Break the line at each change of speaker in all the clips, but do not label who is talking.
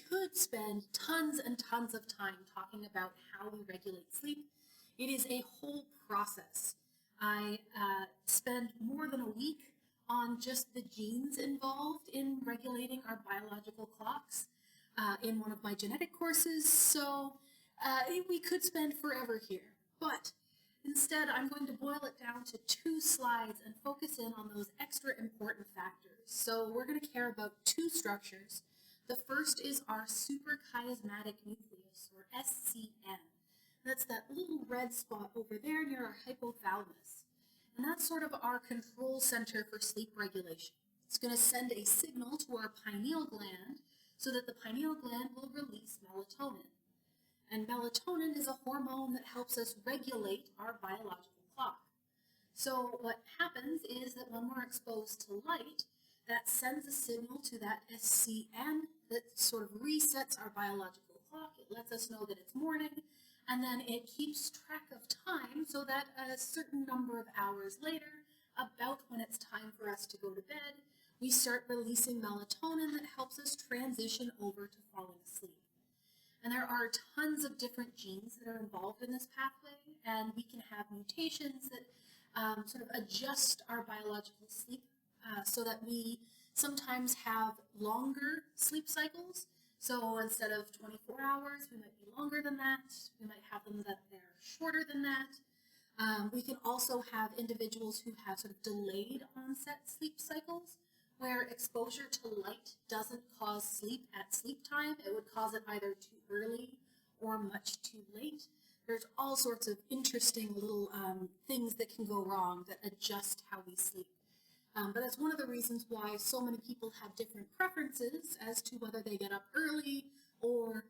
could spend tons and tons of time talking about how we regulate sleep. It is a whole process. I spend more than a week on just the genes involved in regulating our biological clocks in one of my genetic courses, so we could spend forever here. But instead, I'm going to boil it down to 2 slides and focus in on those extra important factors. So we're going to care about 2 structures. The first is our suprachiasmatic nucleus, or SCN. That's that little red spot over there near our hypothalamus. And that's sort of our control center for sleep regulation. It's going to send a signal to our pineal gland so that the pineal gland will release melatonin. And melatonin is a hormone that helps us regulate our biological clock. So what happens is that when we're exposed to light, that sends a signal to that SCN that sort of resets our biological clock. It lets us know that it's morning, and then it keeps track of time so that a certain number of hours later, about when it's time for us to go to bed, we start releasing melatonin that helps us transition over to falling asleep. And there are tons of different genes that are involved in this pathway, and we can have mutations that sort of adjust our biological sleep so that we sometimes have longer sleep cycles. So instead of 24 hours, we might be longer than that. We might have them that they're shorter than that. We can also have individuals who have sort of delayed onset sleep cycles, where exposure to light doesn't cause sleep at sleep time. It would cause it either too early or much too late. There's all sorts of interesting little things that can go wrong that adjust how we sleep. But that's one of the reasons why so many people have different preferences as to whether they get up early or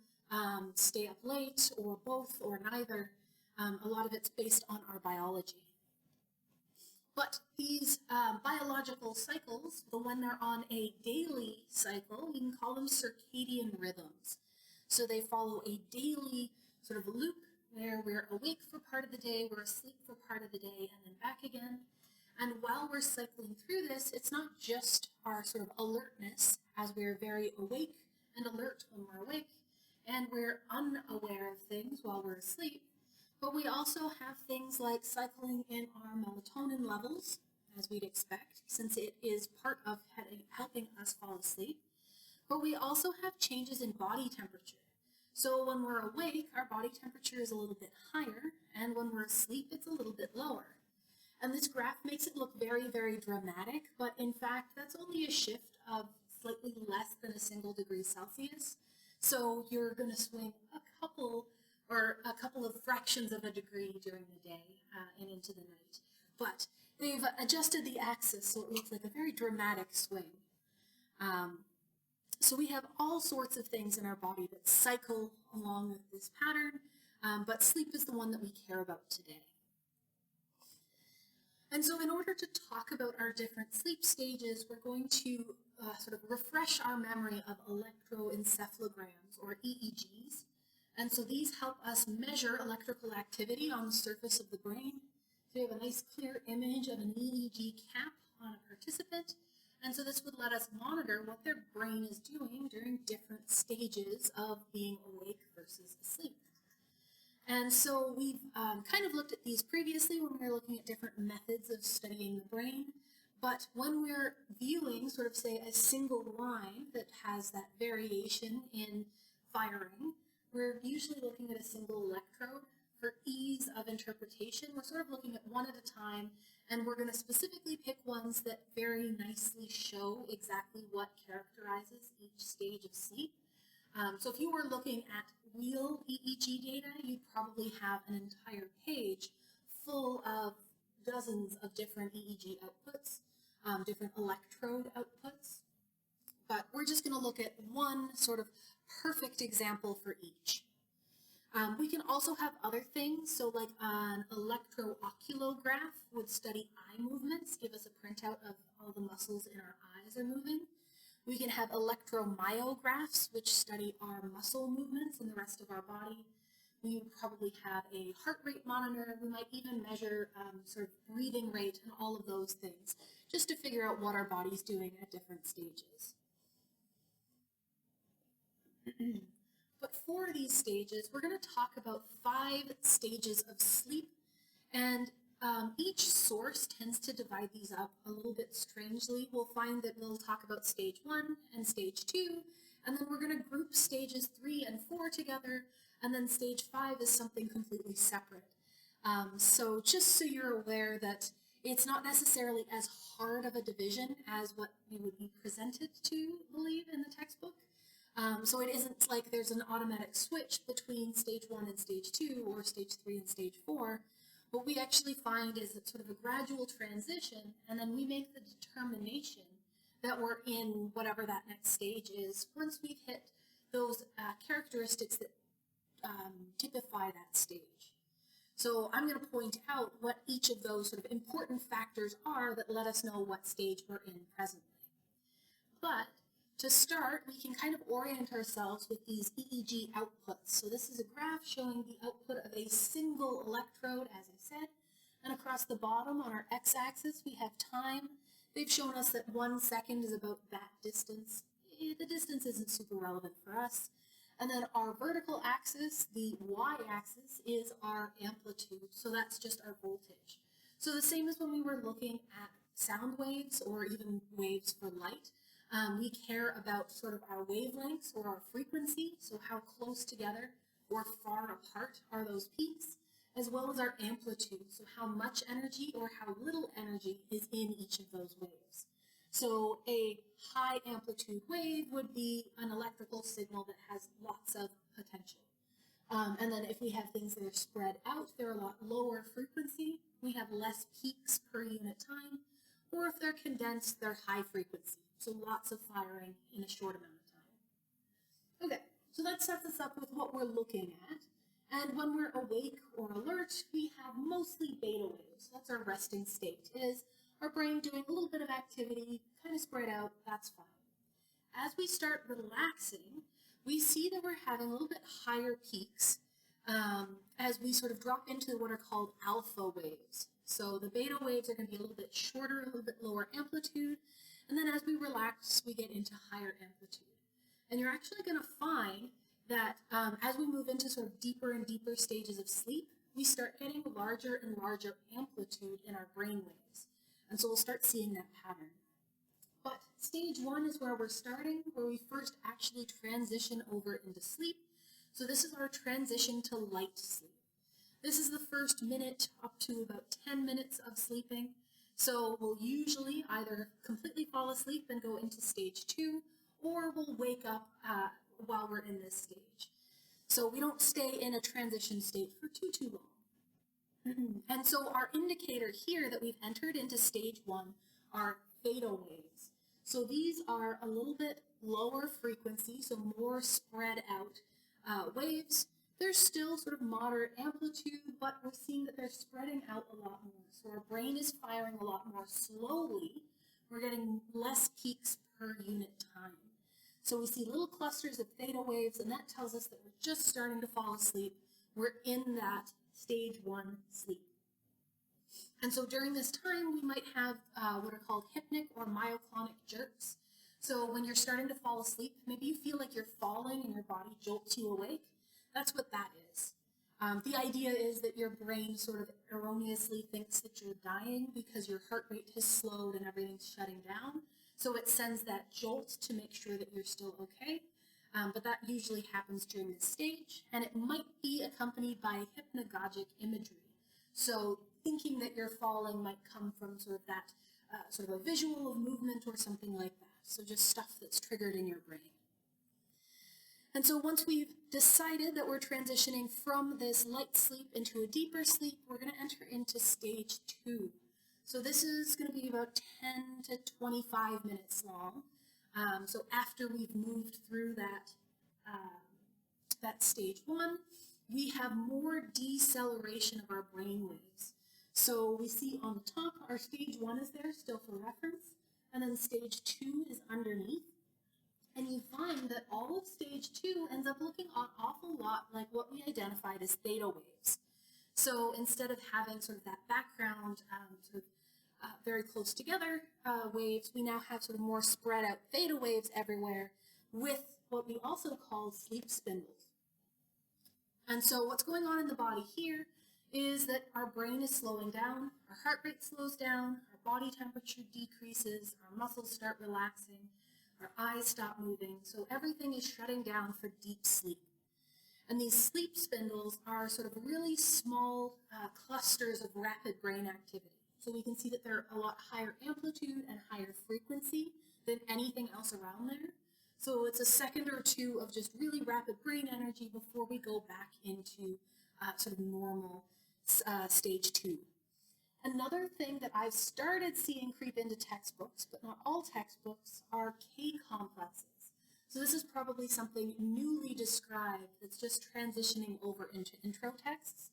stay up late or both or neither. A lot of it's based on our biology. But these biological cycles, when they're on a daily cycle, we can call them circadian rhythms. So they follow a daily sort of loop where we're awake for part of the day, we're asleep for part of the day, and then back again. And while we're cycling through this, it's not just our sort of alertness, as we're very awake and alert when we're awake, and we're unaware of things while we're asleep. But we also have things like cycling in our melatonin levels, as we'd expect, since it is part of helping us fall asleep. But we also have changes in body temperature. So when we're awake, our body temperature is a little bit higher, and when we're asleep, it's a little bit lower. And this graph makes it look very, very dramatic, but in fact, that's only a shift of slightly less than a single degree Celsius. So you're going to swing a couple of fractions of a degree during the day and into the night. But they've adjusted the axis so it looks like a very dramatic swing. So we have all sorts of things in our body that cycle along with this pattern, but sleep is the one that we care about today. And so in order to talk about our different sleep stages, we're going to sort of refresh our memory of electroencephalograms, or EEGs. And so these help us measure electrical activity on the surface of the brain. So we have a nice clear image of an EEG cap on a participant. And so this would let us monitor what their brain is doing during different stages of being awake versus asleep. And so we've kind of looked at these previously when we were looking at different methods of studying the brain. But when we're viewing sort of, say, a single line that has that variation in firing, we're usually looking at a single electrode. For ease of interpretation, we're sort of looking at one at a time, and we're going to specifically pick ones that very nicely show exactly what characterizes each stage of sleep. So if you were looking at real EEG data, you'd probably have an entire page full of dozens of different EEG outputs, different electrode outputs. But we're just going to look at one sort of perfect example for each. We can also have other things, so like an electrooculograph would study eye movements, give us a printout of all the muscles in our eyes are moving. We can have electromyographs, which study our muscle movements and the rest of our body. We would probably have a heart rate monitor. We might even measure sort of breathing rate and all of those things, just to figure out what our body's doing at different stages. But for these stages, we're going to talk about 5 stages of sleep, and each source tends to divide these up a little bit strangely. We'll find that we'll talk about stage 1 and stage 2, and then we're going to group stages 3 and 4 together, and then stage 5 is something completely separate. So just so you're aware that it's not necessarily as hard of a division as what we would be presented to believe in the textbook. So it isn't like there's an automatic switch between stage 1 and stage 2 or stage 3 and stage 4. What we actually find is it's sort of a gradual transition, and then we make the determination that we're in whatever that next stage is once we've hit those characteristics that typify that stage. So I'm going to point out what each of those sort of important factors are that let us know what stage we're in presently. But to start, we can kind of orient ourselves with these EEG outputs. So this is a graph showing the output of a single electrode, as I said, and across the bottom on our x-axis we have time. They've shown us that 1 second is about that distance. The distance isn't super relevant for us. And then our vertical axis, the y-axis, is our amplitude, so that's just our voltage. So the same as when we were looking at sound waves or even waves for light, we care about sort of our wavelengths or our frequency, so how close together or far apart are those peaks, as well as our amplitude, so how much energy or how little energy is in each of those waves. So a high amplitude wave would be an electrical signal that has lots of potential. And then if we have things that are spread out, they're a lot lower frequency, we have less peaks per unit time, or if they're condensed, they're high frequency, so lots of firing in a short amount of time. Okay, so that sets us up with what we're looking at. And when we're awake or alert, we have mostly beta waves. That's our resting state. It is our brain doing a little bit of activity, kind of spread out, that's fine. As we start relaxing, we see that we're having a little bit higher peaks as we sort of drop into what are called alpha waves. So the beta waves are going to be a little bit shorter, a little bit lower amplitude, and then as we relax, we get into higher amplitude. And you're actually going to find that as we move into sort of deeper and deeper stages of sleep, we start getting larger and larger amplitude in our brain waves. And so we'll start seeing that pattern. But stage 1 is where we're starting, where we first actually transition over into sleep. So this is our transition to light sleep. This is the first minute up to about 10 minutes of sleeping. So we'll usually either completely fall asleep and go into stage 2, or we'll wake up while we're in this stage. So we don't stay in a transition state for too long. And so our indicator here that we've entered into stage 1 are theta waves. So these are a little bit lower frequency, so more spread out waves. They're still sort of moderate amplitude, but we're seeing that they're spreading out a lot more. So our brain is firing a lot more slowly. We're getting less peaks per unit time. So we see little clusters of theta waves, and that tells us that we're just starting to fall asleep. We're in that stage 1 sleep. And so during this time, we might have what are called hypnic or myoclonic jerks. So when you're starting to fall asleep, maybe you feel like you're falling and your body jolts you awake. That's what that is. The idea is that your brain sort of erroneously thinks that you're dying because your heart rate has slowed and everything's shutting down. So it sends that jolt to make sure that you're still okay. But that usually happens during this stage, and it might be accompanied by hypnagogic imagery. So thinking that you're falling might come from sort of that sort of a visual of movement or something like that. So just stuff that's triggered in your brain. And so once we've decided that we're transitioning from this light sleep into a deeper sleep, we're going to enter into stage 2. So this is going to be about 10 to 25 minutes long. So after we've moved through that stage 1, we have more deceleration of our brain waves. So we see on the top, our stage 1 is there still for reference, and then stage 2 is underneath. And you find that all of stage 2 ends up looking an awful lot like what we identified as theta waves. So instead of having sort of that background very close together waves, we now have sort of more spread out theta waves everywhere, with what we also call sleep spindles. And so what's going on in the body here is that our brain is slowing down, our heart rate slows down, our body temperature decreases, our muscles start relaxing, our eyes stop moving, so everything is shutting down for deep sleep. And these sleep spindles are sort of really small clusters of rapid brain activity. So we can see that they're a lot higher amplitude and higher frequency than anything else around there. So it's a second or two of just really rapid brain energy before we go back into sort of normal stage 2. Another thing that I've started seeing creep into textbooks, but not all textbooks, are K-complexes. So this is probably something newly described that's just transitioning over into intro texts.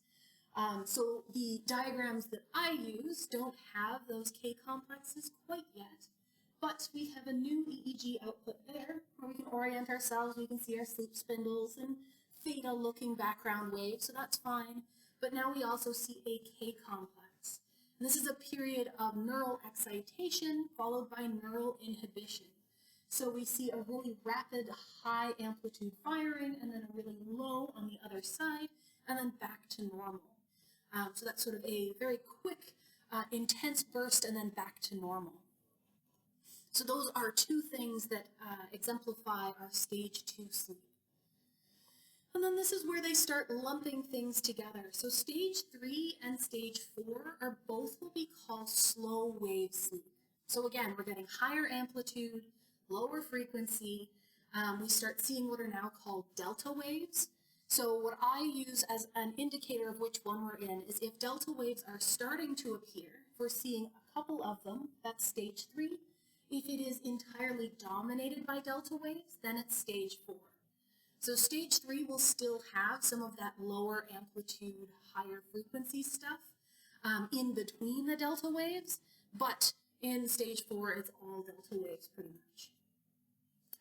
So the diagrams that I use don't have those K-complexes quite yet, but we have a new EEG output there where we can orient ourselves, we can see our sleep spindles and theta-looking background waves, so that's fine. But now we also see a K-complex. And this is a period of neural excitation followed by neural inhibition. So we see a really rapid high amplitude firing and then a really low on the other side and then back to normal. So that's sort of a very quick, intense burst and then back to normal. So those are two things that exemplify our stage 2 sleep. And then this is where they start lumping things together. So stage 3 and stage 4 are both what we call slow wave sleep. So again, we're getting higher amplitude, lower frequency. We start seeing what are now called delta waves. So what I use as an indicator of which one we're in is if delta waves are starting to appear, if we're seeing a couple of them, that's stage 3. If it is entirely dominated by delta waves, then it's stage 4. So stage 3 will still have some of that lower amplitude, higher frequency stuff in between the delta waves, but in stage 4, it's all delta waves pretty much.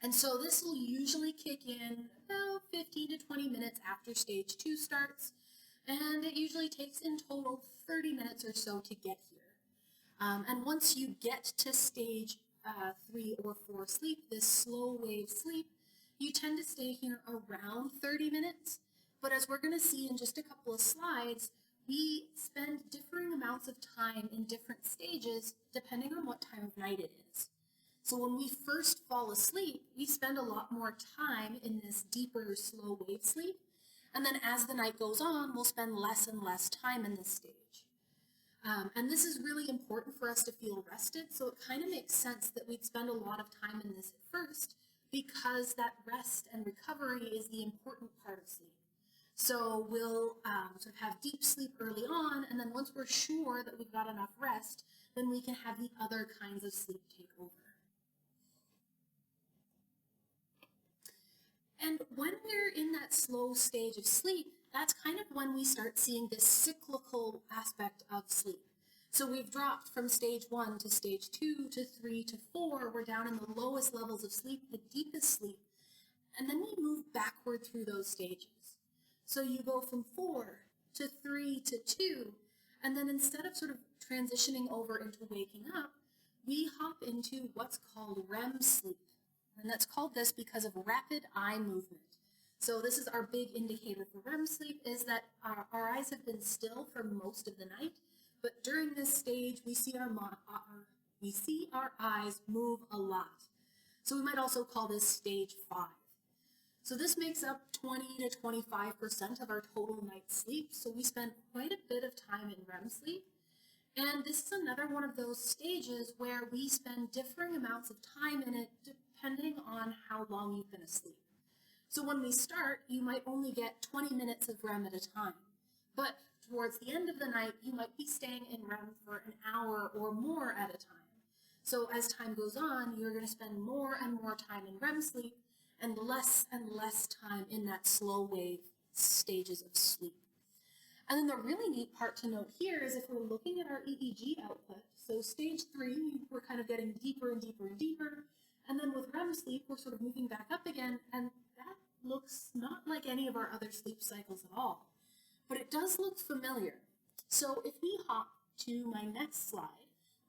And so this will usually kick in about 15 to 20 minutes after stage 2 starts, and it usually takes in total 30 minutes or so to get here. And once you get to stage 3 or 4 sleep, this slow wave sleep, you tend to stay here around 30 minutes, but as we're going to see in just a couple of slides, we spend differing amounts of time in different stages depending on what time of night it is. So when we first fall asleep, we spend a lot more time in this deeper slow wave sleep, and then as the night goes on, we'll spend less and less time in this stage. And this is really important for us to feel rested, so it kind of makes sense that we'd spend a lot of time in this at first, because that rest and recovery is the important part of sleep. So we'll sort of have deep sleep early on, and then once we're sure that we've got enough rest, then we can have the other kinds of sleep take over. And when we're in that slow stage of sleep, that's kind of when we start seeing this cyclical aspect of sleep. So we've dropped from stage 1 to stage 2 to 3 to 4. We're down in the lowest levels of sleep, the deepest sleep. And then we move backward through those stages. So you go from 4 to 3 to 2, and then instead of sort of transitioning over into waking up, we hop into what's called REM sleep. And that's called this because of rapid eye movement. So this is our big indicator for REM sleep, is that our eyes have been still for most of the night, but during this stage, we see our eyes move a lot. So we might also call this stage 5. So this makes up 20 to 25% of our total night's sleep. So we spend quite a bit of time in REM sleep. And this is another one of those stages where we spend differing amounts of time in it depending on how long you've been asleep. So when we start, you might only get 20 minutes of REM at a time. But towards the end of the night, you might be staying in REM for an hour or more at a time. So as time goes on, you're going to spend more and more time in REM sleep and less time in that slow wave stages of sleep. And then the really neat part to note here is if we're looking at our EEG output, so stage 3, we're kind of getting deeper and deeper and deeper, and then with REM sleep, we're sort of moving back up again, and that looks not like any of our other sleep cycles at all. But it does look familiar. So if we hop to my next slide,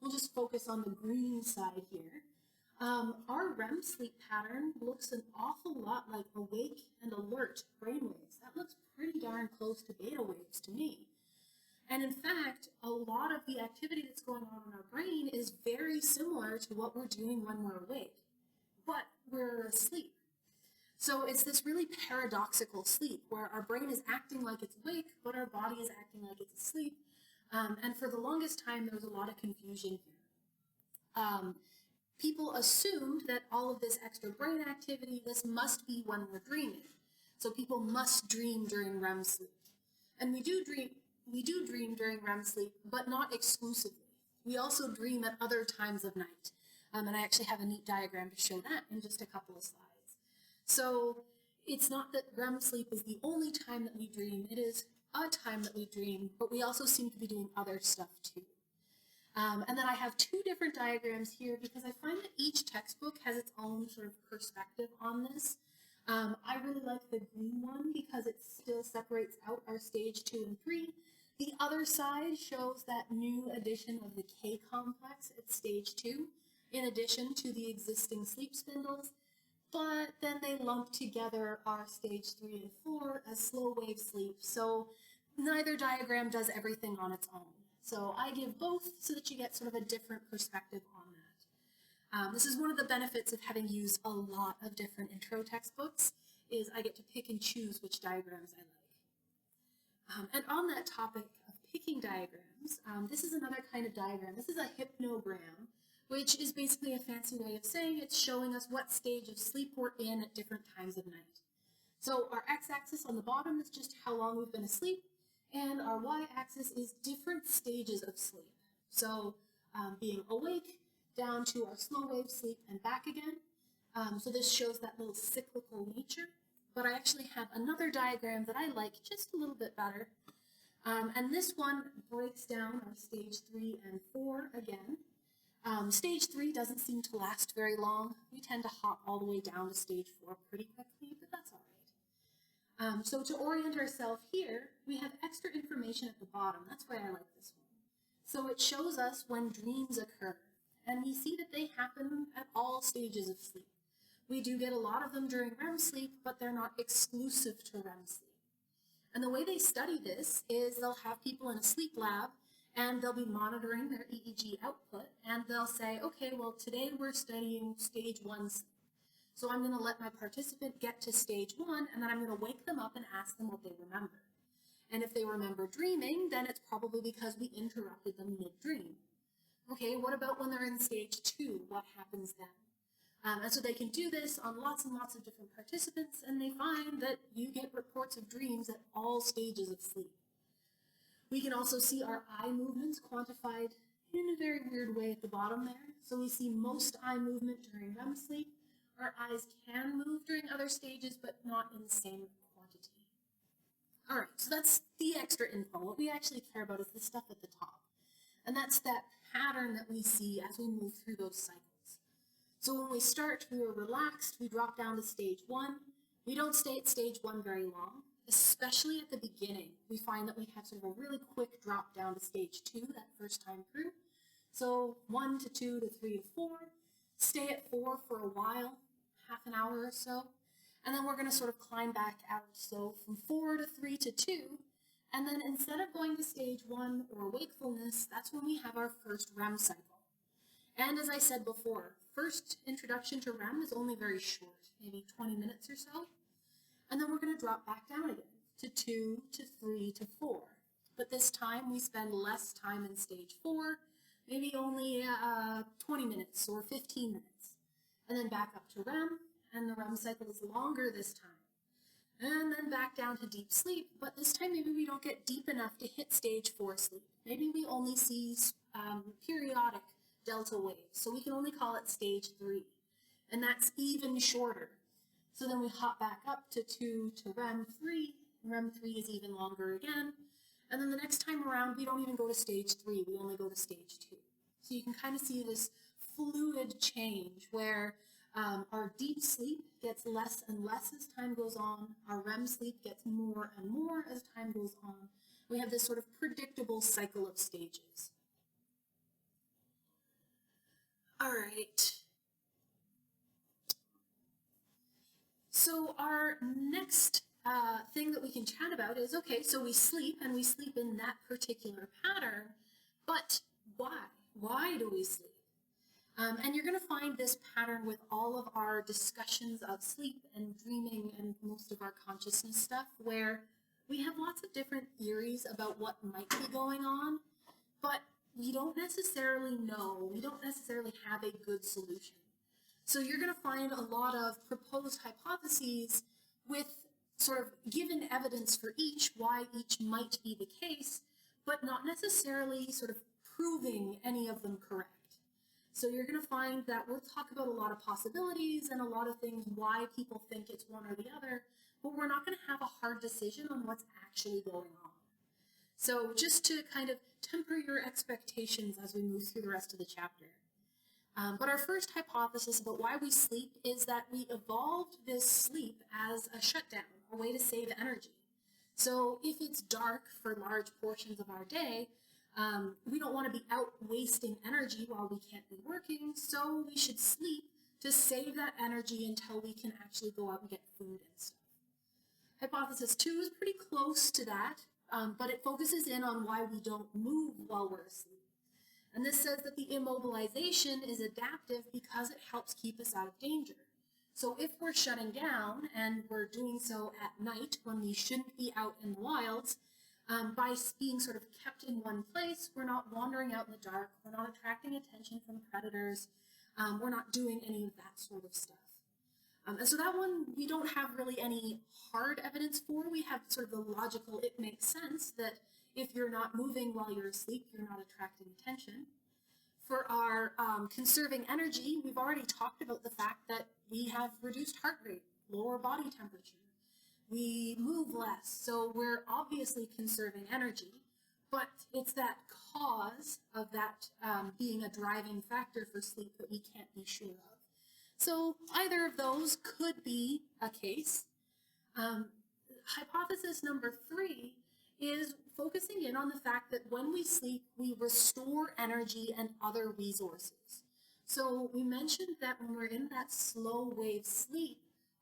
we'll just focus on the green side here. Our REM sleep pattern looks an awful lot like awake and alert brainwaves. That looks pretty darn close to beta waves to me. And in fact, a lot of the activity that's going on in our brain is very similar to what we're doing when we're awake, but we're asleep. So it's this really paradoxical sleep where our brain is acting like it's awake, but our body is acting like it's asleep. And for the longest time, there was a lot of confusion here. People assumed that all of this extra brain activity, this must be when we're dreaming. So people must dream during REM sleep. And we do dream during REM sleep, but not exclusively. We also dream at other times of night. And I actually have a neat diagram to show that in just a couple of slides. So it's not that REM sleep is the only time that we dream. It is a time that we dream, but we also seem to be doing other stuff too. And then I have two different diagrams here because I find that each textbook has its own sort of perspective on this. I really like the green one because it still separates out our stage 2 and 3. The other side shows that new addition of the K complex at stage 2, in addition to the existing sleep spindles, but then they lump together our stage 3 and 4 as slow wave sleep, so neither diagram does everything on its own. So I give both so that you get sort of a different perspective on that. This is one of the benefits of having used a lot of different intro textbooks, is I get to pick and choose which diagrams I like. And on that topic of picking diagrams, this is another kind of diagram. This is a hypnogram, which is basically a fancy way of saying it's showing us what stage of sleep we're in at different times of night. So our x-axis on the bottom is just how long we've been asleep, and our y-axis is different stages of sleep. So being awake down to our slow wave sleep and back again. So this shows that little cyclical nature. But I actually have another diagram that I like just a little bit better. And this one breaks down our stage 3 and 4 again. Stage 3 doesn't seem to last very long. We tend to hop all the way down to stage 4 pretty quickly, but that's all right. So to orient ourselves here, we have extra information at the bottom. That's why I like this one. So it shows us when dreams occur, and we see that they happen at all stages of sleep. We do get a lot of them during REM sleep, but they're not exclusive to REM sleep. And the way they study this is they'll have people in a sleep lab, and they'll be monitoring their EEG output, and they'll say, okay, well, today we're studying stage 1 sleep. So I'm going to let my participant get to stage 1, and then I'm going to wake them up and ask them what they remember. And if they remember dreaming, then it's probably because we interrupted them mid-dream. Okay, what about when they're in stage 2? What happens then? And so they can do this on lots and lots of different participants, and they find that you get reports of dreams at all stages of sleep. We can also see our eye movements quantified in a very weird way at the bottom there. So we see most eye movement during REM sleep. Our eyes can move during other stages, but not in the same quantity. All right, so that's the extra info. What we actually care about is the stuff at the top. And that's that pattern that we see as we move through those cycles. So when we start, we were relaxed, we drop down to stage 1. We don't stay at stage 1 very long, especially at the beginning. We find that we have sort of a really quick drop down to stage 2 that first time through. So 1 to 2 to 3 to 4, stay at 4 for a while, half an hour or so, and then we're going to sort of climb back out. So from 4 to 3 to 2, and then instead of going to stage 1 or wakefulness, that's when we have our first REM cycle. And as I said before, first introduction to REM is only very short, maybe 20 minutes or so. And then we're going to drop back down again to 2 to 3 to 4. But this time we spend less time in stage 4, maybe only 20 minutes or 15 minutes. And then back up to REM, and the REM cycle is longer this time. And then back down to deep sleep, but this time maybe we don't get deep enough to hit stage 4 sleep. Maybe we only see periodic delta waves, so we can only call it stage 3. And that's even shorter. So then we hop back up to 2 to REM 3. REM 3 is even longer again. And then the next time around, we don't even go to stage 3, we only go to stage 2. So you can kind of see this fluid change where our deep sleep gets less and less as time goes on. Our REM sleep gets more and more as time goes on. We have this sort of predictable cycle of stages. All right. So our next thing that we can chat about is, okay, so we sleep and we sleep in that particular pattern, but why? Why do we sleep? And you're going to find this pattern with all of our discussions of sleep and dreaming and most of our consciousness stuff, where we have lots of different theories about what might be going on, but we don't necessarily know, we don't necessarily have a good solution. So you're going to find a lot of proposed hypotheses with sort of given evidence for each, why each might be the case, but not necessarily sort of proving any of them correct. So you're going to find that we'll talk about a lot of possibilities and a lot of things why people think it's one or the other, but we're not going to have a hard decision on what's actually going on. So just to kind of temper your expectations as we move through the rest of the chapter. But our first hypothesis about why we sleep is that we evolved this sleep as a shutdown, a way to save energy. So if it's dark for large portions of our day, we don't want to be out wasting energy while we can't be working, so we should sleep to save that energy until we can actually go out and get food and stuff. Hypothesis 2 is pretty close to that, but it focuses in on why we don't move while we're asleep. And this says that the immobilization is adaptive because it helps keep us out of danger. So if we're shutting down and we're doing so at night when we shouldn't be out in the wilds, by being sort of kept in one place, we're not wandering out in the dark, we're not attracting attention from predators, we're not doing any of that sort of stuff. And so that one we don't have really any hard evidence for. We have sort of the logical, it makes sense that if you're not moving while you're asleep, you're not attracting attention. For our conserving energy, we've already talked about the fact that we have reduced heart rate, lower body temperature. We move less, so we're obviously conserving energy, but it's that cause of that being a driving factor for sleep that we can't be sure of. So either of those could be a case. Hypothesis number 3 is focusing in on the fact that when we sleep, we restore energy and other resources. So we mentioned that when we're in that slow wave sleep,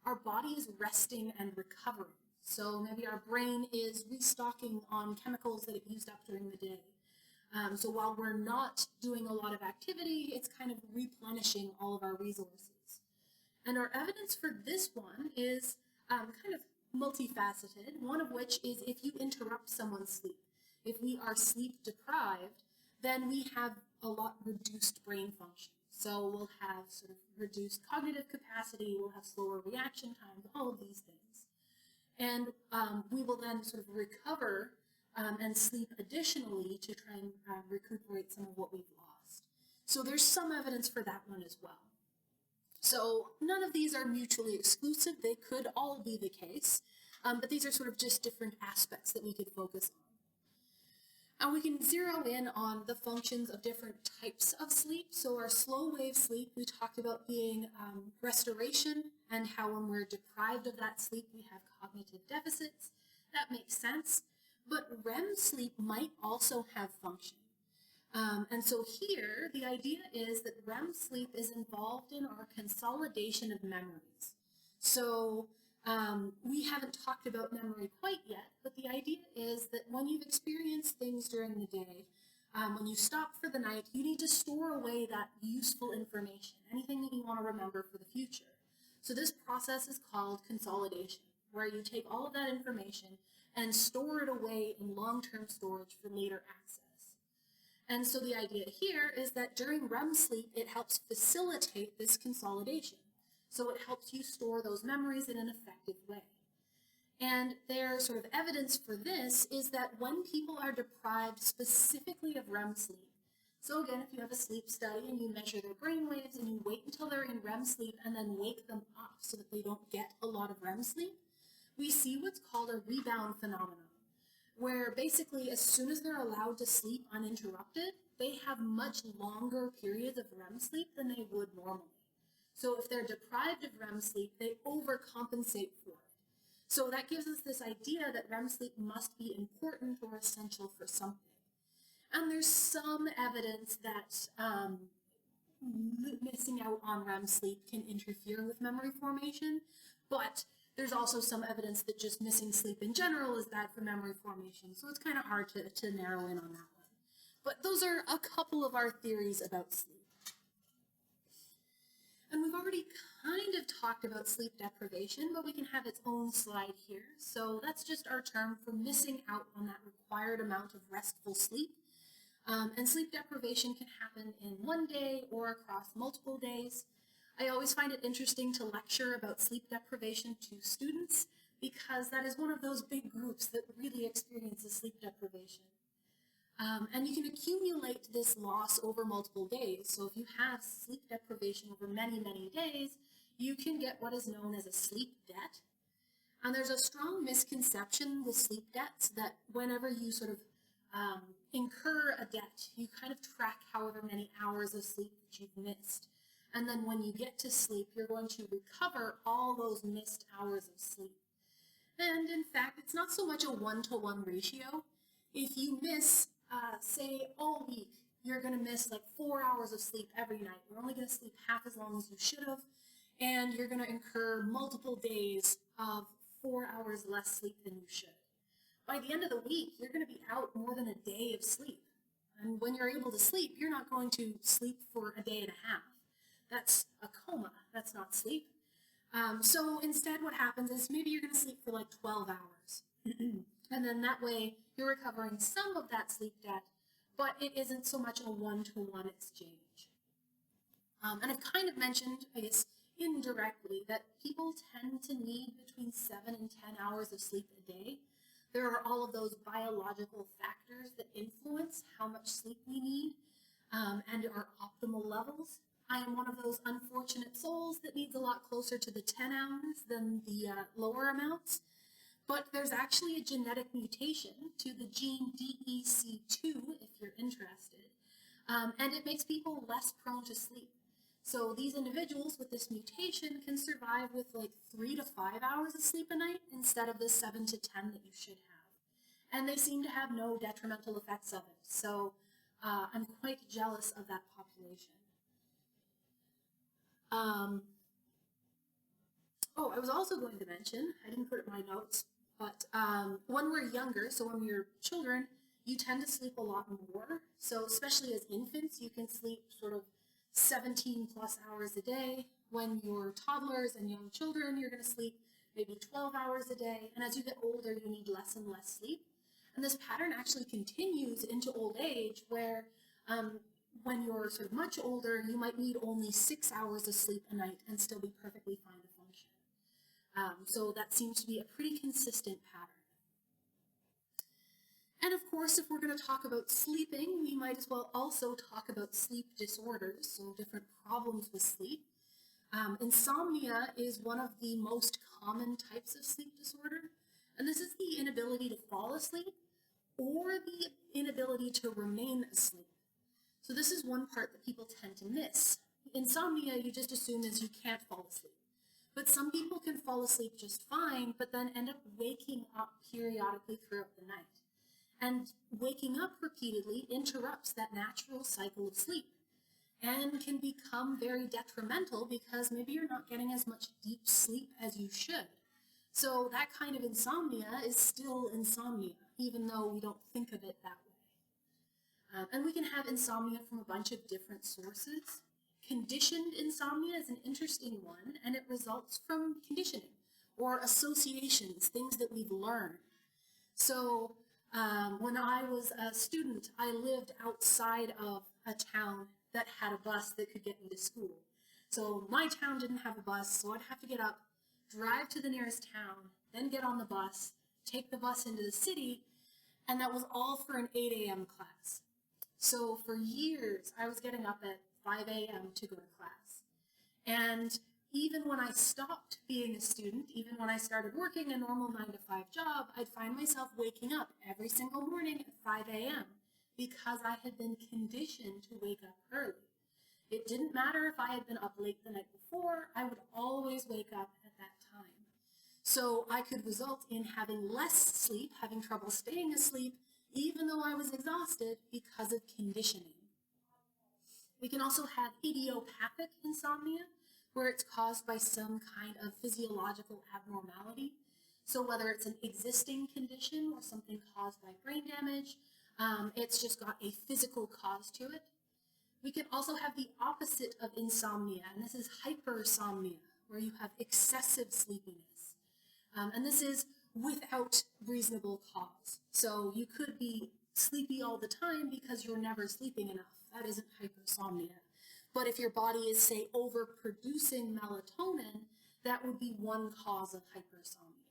our body is resting and recovering. So maybe our brain is restocking on chemicals that it used up during the day. So while we're not doing a lot of activity, it's kind of replenishing all of our resources. And our evidence for this one is kind of multifaceted, one of which is if you interrupt someone's sleep. If we are sleep deprived, then we have a lot reduced brain function. So we'll have sort of reduced cognitive capacity, we'll have slower reaction times, all of these things. And we will then sort of recover and sleep additionally to try and recuperate some of what we've lost. So there's some evidence for that one as well. So none of these are mutually exclusive. They could all be the case, but these are sort of just different aspects that we could focus on. And we can zero in on the functions of different types of sleep. So our slow wave sleep, we talked about being restoration and how when we're deprived of that sleep, we have cognitive deficits. That makes sense. But REM sleep might also have function. And so here, the idea is that REM sleep is involved in our consolidation of memories. So we haven't talked about memory quite yet, but the idea is that when you've experienced things during the day, when you stop for the night, you need to store away that useful information, anything that you want to remember for the future. So this process is called consolidation, where you take all of that information and store it away in long-term storage for later access. And so the idea here is that during REM sleep, it helps facilitate this consolidation. So it helps you store those memories in an effective way. And their sort of evidence for this is that when people are deprived specifically of REM sleep, so again, if you have a sleep study and you measure their brain waves and you wait until they're in REM sleep and then wake them up so that they don't get a lot of REM sleep, we see what's called a rebound phenomenon, where basically as soon as they're allowed to sleep uninterrupted, they have much longer periods of REM sleep than they would normally. So if they're deprived of REM sleep, they overcompensate for it. So that gives us this idea that REM sleep must be important or essential for something. And there's some evidence that missing out on REM sleep can interfere with memory formation, But there's also some evidence that just missing sleep in general is bad for memory formation, so it's kind of hard to narrow in on that one. But those are a couple of our theories about sleep. And we've already kind of talked about sleep deprivation, but we can have its own slide here. So that's just our term for missing out on that required amount of restful sleep. And sleep deprivation can happen in one day or across multiple days. I always find it interesting to lecture about sleep deprivation to students because that is one of those big groups that really experiences sleep deprivation. And you can accumulate this loss over multiple days. So if you have sleep deprivation over many, many days, you can get what is known as a sleep debt. And there's a strong misconception with sleep debts that whenever you sort of incur a debt, you kind of track however many hours of sleep that you've missed. And then when you get to sleep, you're going to recover all those missed hours of sleep. And in fact, it's not so much a one-to-one ratio. If you miss, say, all week, you're going to miss like 4 hours of sleep every night. You're only going to sleep half as long as you should have, and you're going to incur multiple days of 4 hours less sleep than you should. By the end of the week, you're going to be out more than a day of sleep. And when you're able to sleep, you're not going to sleep for a day and a half. That's a coma. That's not sleep. So instead what happens is maybe you're going to sleep for like 12 hours. And then that way you're recovering some of that sleep debt, but it isn't so much a one-to-one exchange. And I've kind of mentioned, I guess, indirectly that people tend to need between 7 and 10 hours of sleep a day. There are all of those biological factors that influence how much sleep we need and our optimal levels. I am one of those unfortunate souls that needs a lot closer to the 10 hours than the lower amounts. But there's actually a genetic mutation to the gene DEC2, if you're interested, and it makes people less prone to sleep. So these individuals with this mutation can survive with like 3 to 5 hours of sleep a night instead of the 7 to 10 that you should have. And they seem to have no detrimental effects of it. So I'm quite jealous of that population. Oh, I was also going to mention, I didn't put it in my notes, but when we're younger, so when we're children, you tend to sleep a lot more. So especially as infants, you can sleep sort of 17 plus hours a day. When you're toddlers and young children, you're going to sleep maybe 12 hours a day. And as you get older, you need less and less sleep. And this pattern actually continues into old age where when you're sort of much older, you might need only 6 hours of sleep a night and still be perfectly fine to function. So that seems to be a pretty consistent pattern. And of course, if we're going to talk about sleeping, we might as well also talk about sleep disorders, so different problems with sleep. Insomnia is one of the most common types of sleep disorder, and this is the inability to fall asleep or the inability to remain asleep. So this is one part that people tend to miss. Insomnia, you just assume is you can't fall asleep. But some people can fall asleep just fine, but then end up waking up periodically throughout the night. And waking up repeatedly interrupts that natural cycle of sleep and can become very detrimental because maybe you're not getting as much deep sleep as you should. So that kind of insomnia is still insomnia, even though we don't think of it that way. And we can have insomnia from a bunch of different sources. Conditioned insomnia is an interesting one, and it results from conditioning or associations, things that we've learned. So when I was a student, I lived outside of a town that had a bus that could get me to school. So my town didn't have a bus, so I'd have to get up, drive to the nearest town, then get on the bus, take the bus into the city, and that was all for an 8 a.m. class. So for years, I was getting up at 5 a.m. to go to class. And even when I stopped being a student, even when I started working a normal 9-to-5 job, I'd find myself waking up every single morning at 5 a.m. because I had been conditioned to wake up early. It didn't matter if I had been up late the night before, I would always wake up at that time. So I could result in having less sleep, having trouble staying asleep, even though I was exhausted because of conditioning. We can also have idiopathic insomnia. where it's caused by some kind of physiological abnormality. So whether it's an existing condition or something caused by brain damage, it's just got a physical cause to it. We can also have the opposite of insomnia, and this is hypersomnia, where you have excessive sleepiness. And this is without reasonable cause. So you could be sleepy all the time because you're never sleeping enough. That isn't hypersomnia. But if your body is, say, overproducing melatonin, that would be one cause of hypersomnia.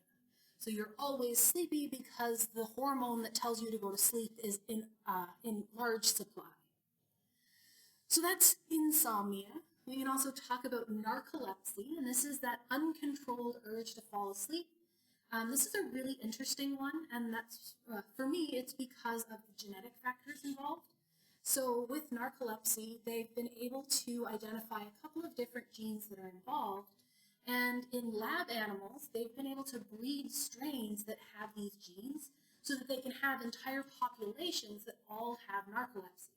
So you're always sleepy because the hormone that tells you to go to sleep is in large supply. So that's insomnia. We can also talk about narcolepsy, and this is that uncontrolled urge to fall asleep. This is a really interesting one, and that's, for me, it's because of the genetic factors involved. So with narcolepsy, they've been able to identify a couple of different genes that are involved, and in lab animals, they've been able to breed strains that have these genes so that they can have entire populations that all have narcolepsy.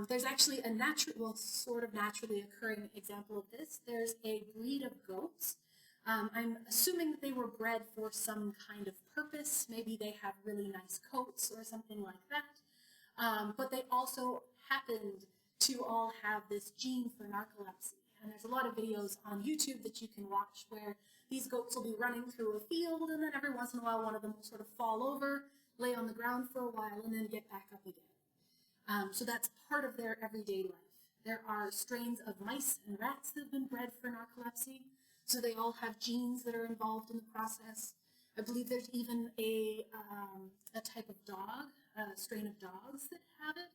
There's actually a sort of naturally occurring example of this. There's a breed of goats. I'm assuming that they were bred for some kind of purpose. Maybe they have really nice coats or something like that. But they also happened to all have this gene for narcolepsy. And there's a lot of videos on YouTube that you can watch where these goats will be running through a field, and then every once in a while one of them will sort of fall over, lay on the ground for a while, and then get back up again. So that's part of their everyday life. There are strains of mice and rats that have been bred for narcolepsy, so they all have genes that are involved in the process. I believe there's even a type of dog, a strain of dogs that have it.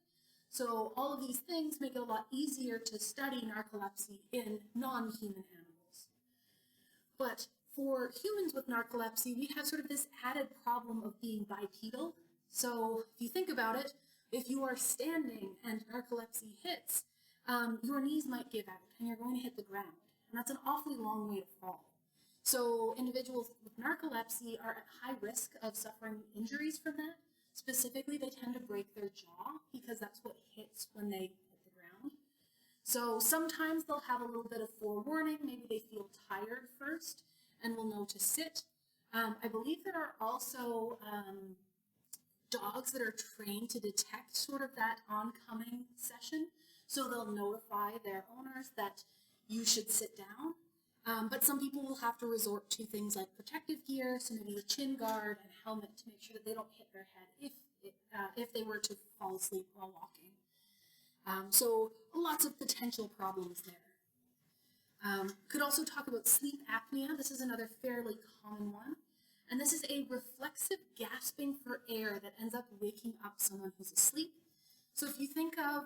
So all of these things make it a lot easier to study narcolepsy in non-human animals. But for humans with narcolepsy, we have sort of this added problem of being bipedal. So if you think about it, if you are standing and narcolepsy hits, your knees might give out and you're going to hit the ground. And that's an awfully long way to fall. So individuals with narcolepsy are at high risk of suffering injuries from that. Specifically, they tend to break their jaw because that's what hits when they hit the ground. So sometimes they'll have a little bit of forewarning. Maybe they feel tired first and will know to sit. I believe there are also dogs that are trained to detect sort of that oncoming session. So they'll notify their owners that you should sit down. But some people will have to resort to things like protective gear, so maybe a chin guard and helmet to make sure that they don't hit their head if they were to fall asleep while walking. So lots of potential problems there. Could also talk about sleep apnea. This is another fairly common one. And this is a reflexive gasping for air that ends up waking up someone who's asleep. So if you think of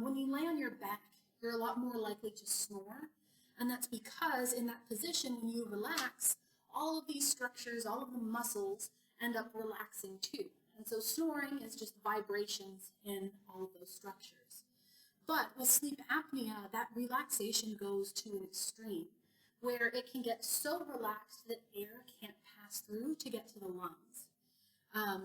when you lay on your back, you're a lot more likely to snore. And that's because in that position, when you relax, all of these structures, all of the muscles end up relaxing too. And so snoring is just vibrations in all of those structures. But with sleep apnea, that relaxation goes to an extreme, where it can get so relaxed that air can't pass through to get to the lungs.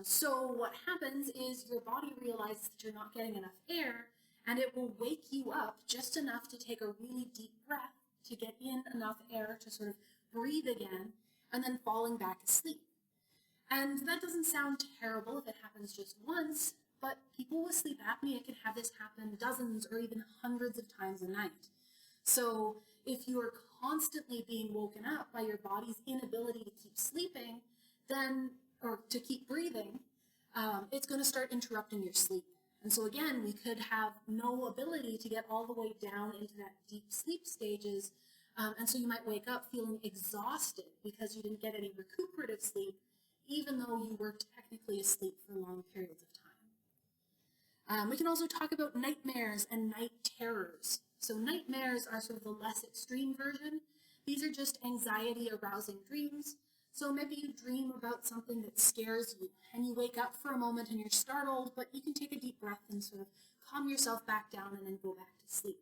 So what happens is your body realizes that you're not getting enough air, and it will wake you up just enough to take a really deep breath to get in enough air to sort of breathe again, and then falling back asleep. And that doesn't sound terrible if it happens just once, but people with sleep apnea can have this happen dozens or even hundreds of times a night. So if you are constantly being woken up by your body's inability to keep sleeping, or to keep breathing, it's going to start interrupting your sleep. And so again, we could have no ability to get all the way down into that deep sleep stages. And so you might wake up feeling exhausted because you didn't get any recuperative sleep, even though you were technically asleep for long periods of time. We can also talk about nightmares and night terrors. So nightmares are sort of the less extreme version. These are just anxiety-arousing dreams. So maybe you dream about something that scares you, and you wake up for a moment and you're startled, but you can take a deep breath and sort of calm yourself back down and then go back to sleep.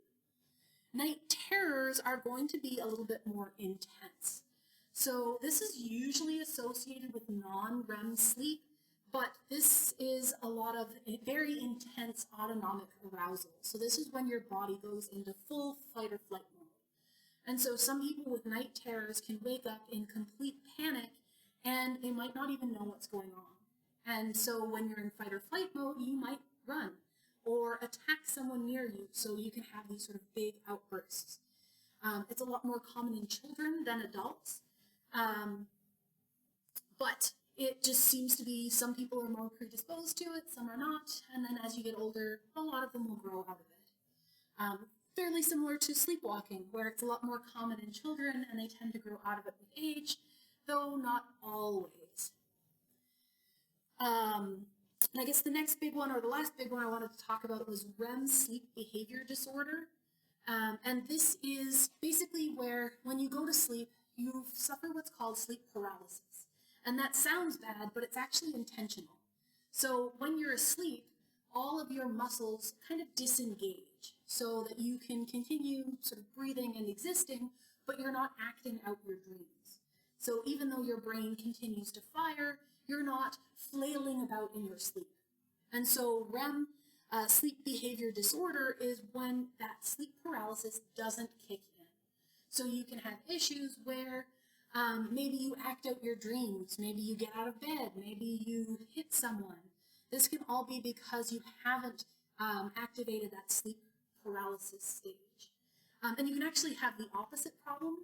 Night terrors are going to be a little bit more intense. So this is usually associated with non-REM sleep, but this is a lot of very intense autonomic arousal. So this is when your body goes into full fight or flight mode. And so some people with night terrors can wake up in complete panic and they might not even know what's going on. And so when you're in fight or flight mode, you might run or attack someone near you, so you can have these sort of big outbursts. It's a lot more common in children than adults, but it just seems to be some people are more predisposed to it, some are not, and then as you get older, a lot of them will grow out of it. Fairly similar to sleepwalking, where it's a lot more common in children and they tend to grow out of it with age, though not always. And I guess the next big one, or the last big one I wanted to talk about, was REM sleep behavior disorder. And this is basically where when you go to sleep, you suffer what's called sleep paralysis. And that sounds bad, but it's actually intentional. So when you're asleep, all of your muscles kind of disengage so that you can continue sort of breathing and existing, but you're not acting out your dreams. So even though your brain continues to fire, you're not flailing about in your sleep. And so REM, sleep behavior disorder, is when that sleep paralysis doesn't kick in. So you can have issues where maybe you act out your dreams, maybe you get out of bed, maybe you hit someone. This can all be because you haven't activated that sleep paralysis stage. And you can actually have the opposite problem.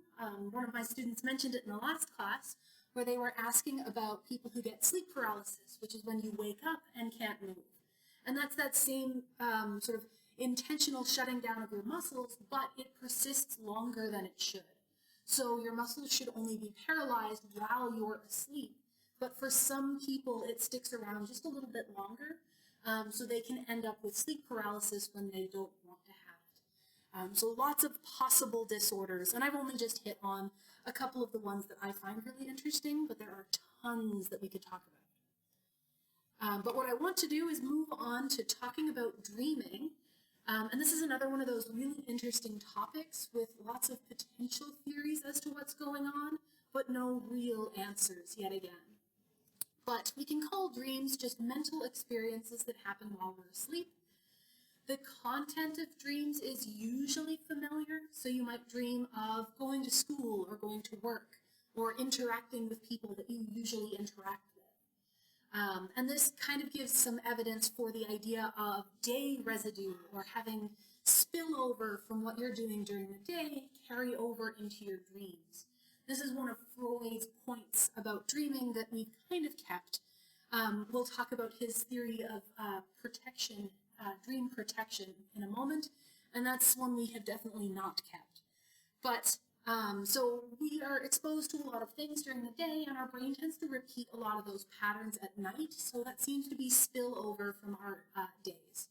One of my students mentioned it in the last class, where they were asking about people who get sleep paralysis, which is when you wake up and can't move. And that's that same sort of intentional shutting down of your muscles, but it persists longer than it should. So your muscles should only be paralyzed while you're asleep. But for some people, it sticks around just a little bit longer, so they can end up with sleep paralysis when they don't want to have it. So lots of possible disorders, and I've only just hit on a couple of the ones that I find really interesting, but there are tons that we could talk about. But what I want to do is move on to talking about dreaming. And this is another one of those really interesting topics with lots of potential theories as to what's going on, but no real answers yet again. But we can call dreams just mental experiences that happen while we're asleep. The content of dreams is usually familiar, so you might dream of going to school or going to work or interacting with people that you usually interact with. And this kind of gives some evidence for the idea of day residue, or having spillover from what you're doing during the day carry over into your dreams. This is one of Freud's points about dreaming that we've kind of kept. We'll talk about his theory of protection, dream protection, in a moment, and that's one we have definitely not kept. But so we are exposed to a lot of things during the day, and our brain tends to repeat a lot of those patterns at night, so that seems to be spillover from our days.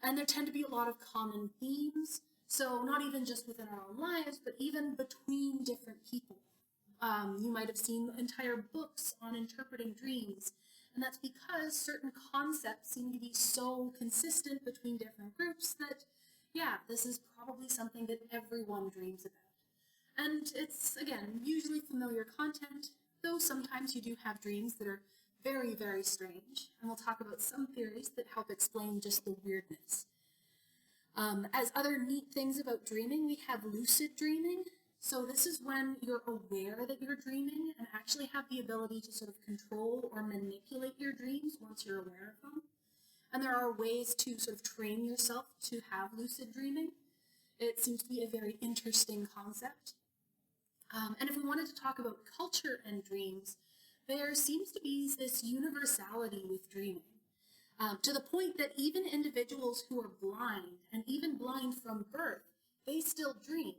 And there tend to be a lot of common themes, so not even just within our own lives, but even between different people. You might have seen entire books on interpreting dreams, and that's because certain concepts seem to be so consistent between different groups that, yeah, this is probably something that everyone dreams about. And it's, again, usually familiar content, though sometimes you do have dreams that are very, very strange, and we'll talk about some theories that help explain just the weirdness. As other neat things about dreaming, we have lucid dreaming. So this is when you're aware that you're dreaming and actually have the ability to sort of control or manipulate your dreams once you're aware of them. And there are ways to sort of train yourself to have lucid dreaming. It seems to be a very interesting concept. And if we wanted to talk about culture and dreams, there seems to be this universality with dreaming, to the point that even individuals who are blind, and even blind from birth, they still dream.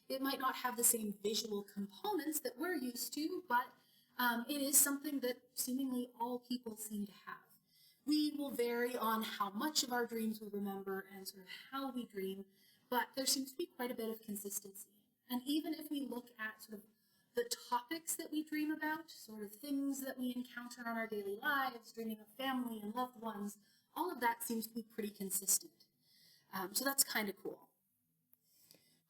It might not have the same visual components that we're used to, but it is something that seemingly all people seem to have. We will vary on how much of our dreams we remember and sort of how we dream, but there seems to be quite a bit of consistency. And even if we look at sort of the topics that we dream about, sort of things that we encounter on our daily lives, dreaming of family and loved ones, all of that seems to be pretty consistent. So that's kind of cool.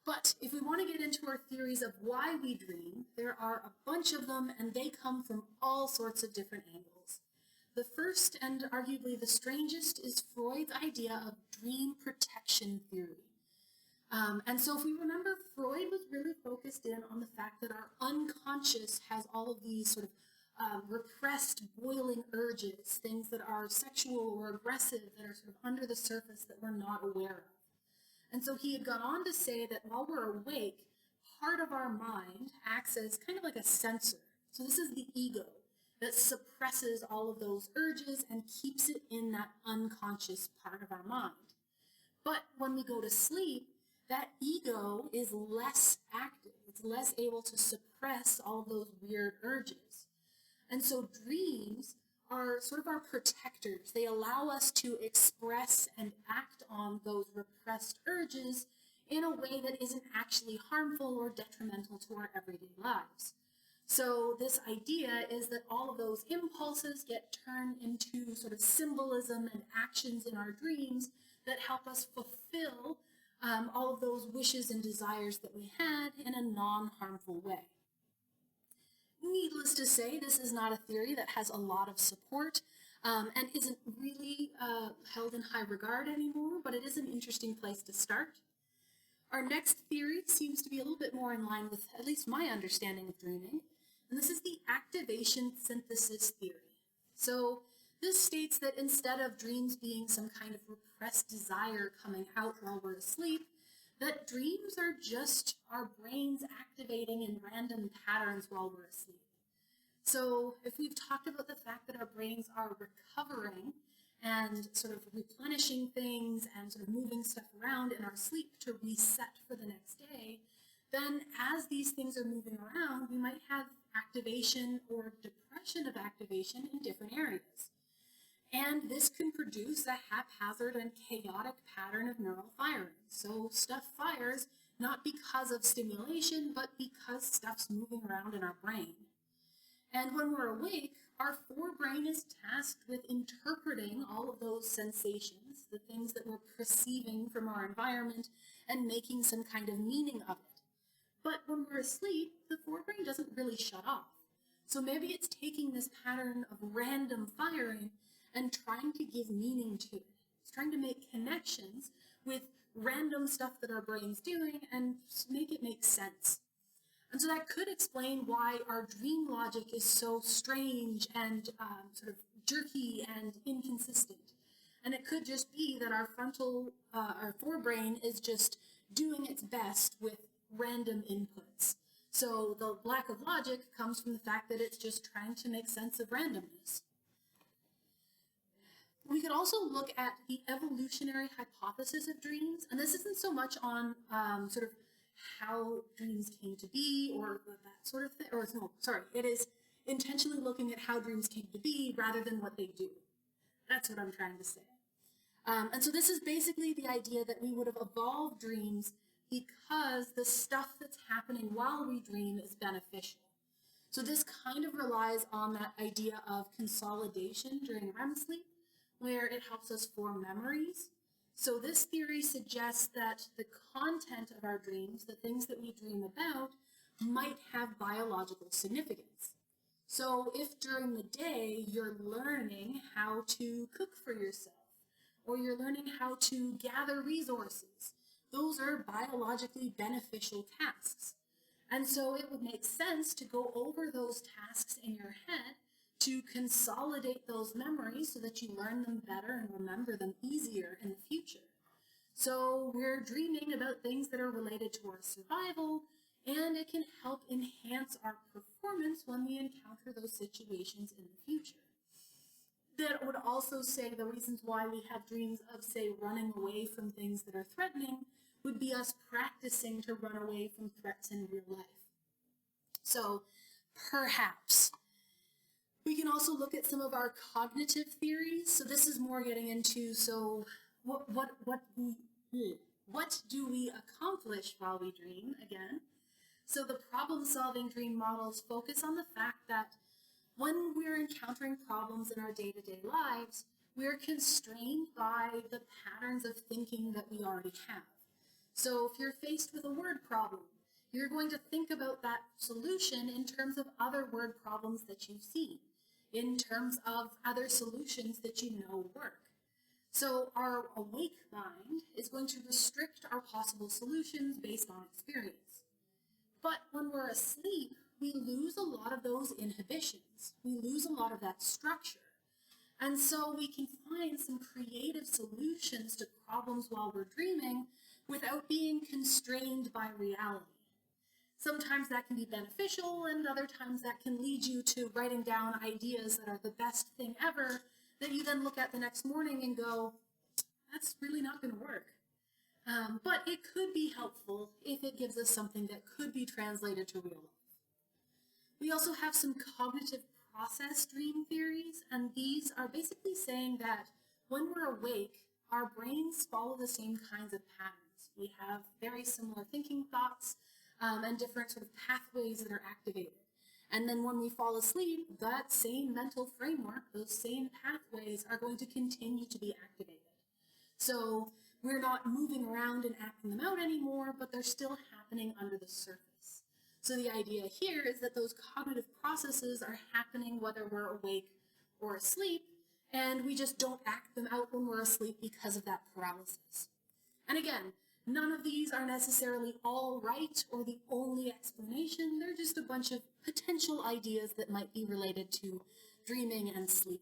But if we want to get into our theories of why we dream, there are a bunch of them, and they come from all sorts of different angles. The first, and arguably the strangest, is Freud's idea of dream protection theory. And so if we remember Freud was really focused in on the fact that our unconscious has all of these sort of repressed, boiling urges, things that are sexual or aggressive that are sort of under the surface that we're not aware of. And so he had gone on to say that while we're awake, part of our mind acts as kind of like a censor. So this is the ego that suppresses all of those urges and keeps it in that unconscious part of our mind. But when we go to sleep, that ego is less active. It's less able to suppress all of those weird urges. And so dreams are sort of our protectors. They allow us to express and act on those repressed urges in a way that isn't actually harmful or detrimental to our everyday lives. So this idea is that all of those impulses get turned into sort of symbolism and actions in our dreams that help us fulfill all of those wishes and desires that we had in a non-harmful way. Needless to say, this is not a theory that has a lot of support and isn't really held in high regard anymore, but it is an interesting place to start. Our next theory seems to be a little bit more in line with at least my understanding of dreaming, and this is the activation synthesis theory. So this states that instead of dreams being some kind of repressed desire coming out while we're asleep, that dreams are just our brains activating in random patterns while we're asleep. So if we've talked about the fact that our brains are recovering and sort of replenishing things and sort of moving stuff around in our sleep to reset for the next day, then as these things are moving around, we might have activation or depression of activation in different areas. And this can produce a haphazard and chaotic pattern of neural firing. So stuff fires not because of stimulation, but because stuff's moving around in our brain. And when we're awake, our forebrain is tasked with interpreting all of those sensations, the things that we're perceiving from our environment, and making some kind of meaning of it. But when we're asleep, the forebrain doesn't really shut off. So maybe it's taking this pattern of random firing and trying to give meaning to it. It's trying to make connections with random stuff that our brain's doing and make it make sense. And so that could explain why our dream logic is so strange and sort of jerky and inconsistent. And it could just be that our forebrain is just doing its best with random inputs. So the lack of logic comes from the fact that it's just trying to make sense of randomness. We could also look at the evolutionary hypothesis of dreams, and this isn't so much on sort of how dreams came to be or that sort of thing, or no, sorry, it is intentionally looking at how dreams came to be rather than what they do. That's what I'm trying to say. And so this is basically the idea that we would have evolved dreams because the stuff that's happening while we dream is beneficial. So this kind of relies on that idea of consolidation during REM sleep, where it helps us form memories. So this theory suggests that the content of our dreams, the things that we dream about, might have biological significance. So if during the day you're learning how to cook for yourself, or you're learning how to gather resources, those are biologically beneficial tasks. And so it would make sense to go over those tasks in your head to consolidate those memories so that you learn them better and remember them easier in the future. So we're dreaming about things that are related to our survival, and it can help enhance our performance when we encounter those situations in the future. That would also say the reasons why we have dreams of, say, running away from things that are threatening would be us practicing to run away from threats in real life. So perhaps. We can also look at some of our cognitive theories. So this is more getting into, so what do we accomplish while we dream, again? So the problem-solving dream models focus on the fact that when we're encountering problems in our day-to-day lives, we're constrained by the patterns of thinking that we already have. So if you're faced with a word problem, you're going to think about that solution in terms of other word problems that you've seen, in terms of other solutions that you know work. So our awake mind is going to restrict our possible solutions based on experience. But when we're asleep, we lose a lot of those inhibitions. We lose a lot of that structure. And so we can find some creative solutions to problems while we're dreaming without being constrained by reality. Sometimes that can be beneficial, and other times that can lead you to writing down ideas that are the best thing ever that you then look at the next morning and go, that's really not going to work. But it could be helpful if it gives us something that could be translated to real life. We also have some cognitive process dream theories, and these are basically saying that when we're awake, our brains follow the same kinds of patterns. We have very similar thinking thoughts and different sort of pathways that are activated. And then when we fall asleep, that same mental framework, those same pathways are going to continue to be activated. So we're not moving around and acting them out anymore, but they're still happening under the surface. So the idea here is that those cognitive processes are happening whether we're awake or asleep, and we just don't act them out when we're asleep because of that paralysis. And again, none of these are necessarily all right or the only explanation. They're just a bunch of potential ideas that might be related to dreaming and sleep.